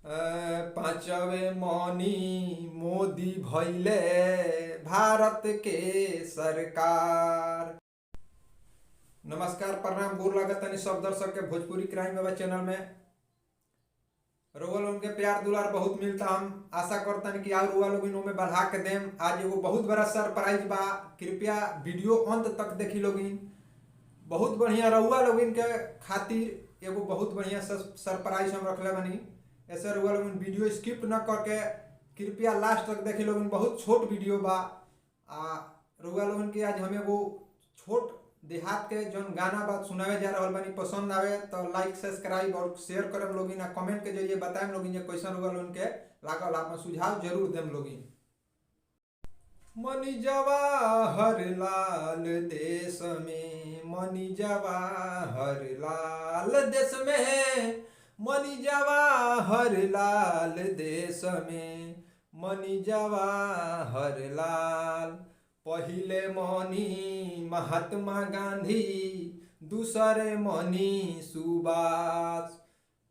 पांचवे मौनी मोदी भइले भारत के सरकार। नमस्कार, प्रणाम, गोर लागत तनी सब दर्शक के भोजपुरी क्राइम बाबा चैनल में रोगल उनके प्यार दुलार बहुत मिलता। हम आशा करतन कि और रुआ लोग में बढ़ा के देम। आज एगो बहुत बड़ा सरप्राइज बा, कृपया वीडियो अंत तक देखी लोगिन। बहुत बढ़िया रउआ लोगिन के खातिर एगो बहुत बढ़िया सरप्राइज हम रखले बनी। ऐसे रउआ लोगिन वीडियो स्किप न करके कृपया लास्ट तक देखी लोगिन। बहुत छोट वीडियो बा। रउआ लोगन के आज हम एगो छोट देहात के जौन गाना बात सुनावे जा रहा बानी, पसंद आवे तो लाइक सब्सक्राइब और शेयर करम लोगिन। कमेंट के जरिए बताएम लोगिन कैसन रउआ लोगन के लागल, आपन सुझाव जरूर देम लोगिन। मनी जवाहर लाल देश में, मनी जवाहर लाल देश में, मनी जवाहर लाल देश में, मनी जवाहर लाल। पहिले मनी महात्मा गांधी, दूसरे मनी सुभाष।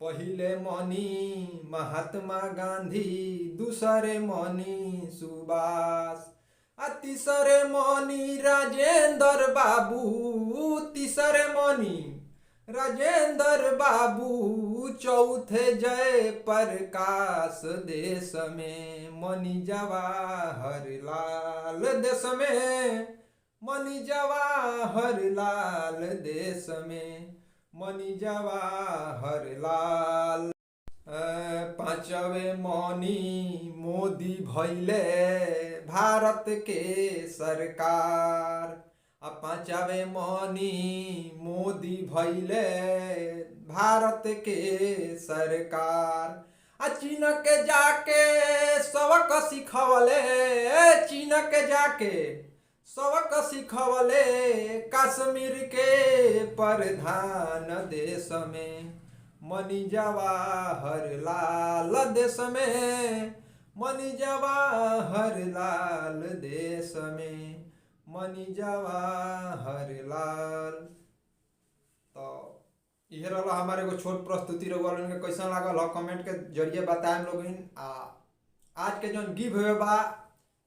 पहिले मनी महात्मा गांधी, दूसरे मनी सुभाष। तीसरे मनी राजेंद्र बाबू, तीसरे मनी राजेंद्र बाबू। चौथे जय प्रकाश देश में, मनी जवाहर लाल देश में, मनी जवाहर लाल देश में, मनी जवाहर लाल। पांचवे मौनी मोदी भइले भारत के सरकार। पांचवे मौनी मोदी भइले भारत के सरकार। चीन के जाके सबक सिखवले, चीन के जाके सबक सिखवले। कश्मीर के प्रधान देश में, मनी जवाहर लाल देश में, मनी जवाहर लाल देश में, मनी जवाहर लाल। तो यह रहा हमारे एगो छोट प्रस्तुति। रउआ लोगन के कैसा लागल हो कमेंट के जरिए बताएम लोगिन। आज के जौन गिव हुए बा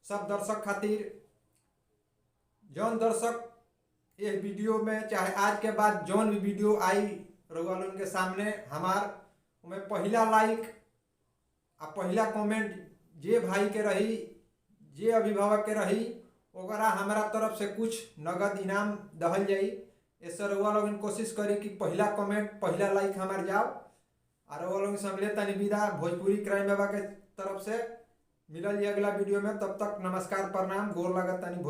सब दर्शक खातिर, जौन दर्शक ये वीडियो में चाहे आज के बाद जौन भी वीडियो आई रउआ लोगन के सामने हमार उमें पहला लाइक आ पहला कमेंट जे भाई के रही, जे अभिभावक के रही, ओकरा हमारा तरफ से कुछ नगद इनाम दहल जाई। ऐसे रउआ लोगन कोशिश करी कि पहला कमेंट पहला लाइक हमार जाओ। और रउआ लोगन से मिले तनी विदा भोजपुरी क्राइम बाबा के तरफ से। मिलल अगला वीडियो में, तब तक नमस्कार, प्रणाम, गोर लागत तनी।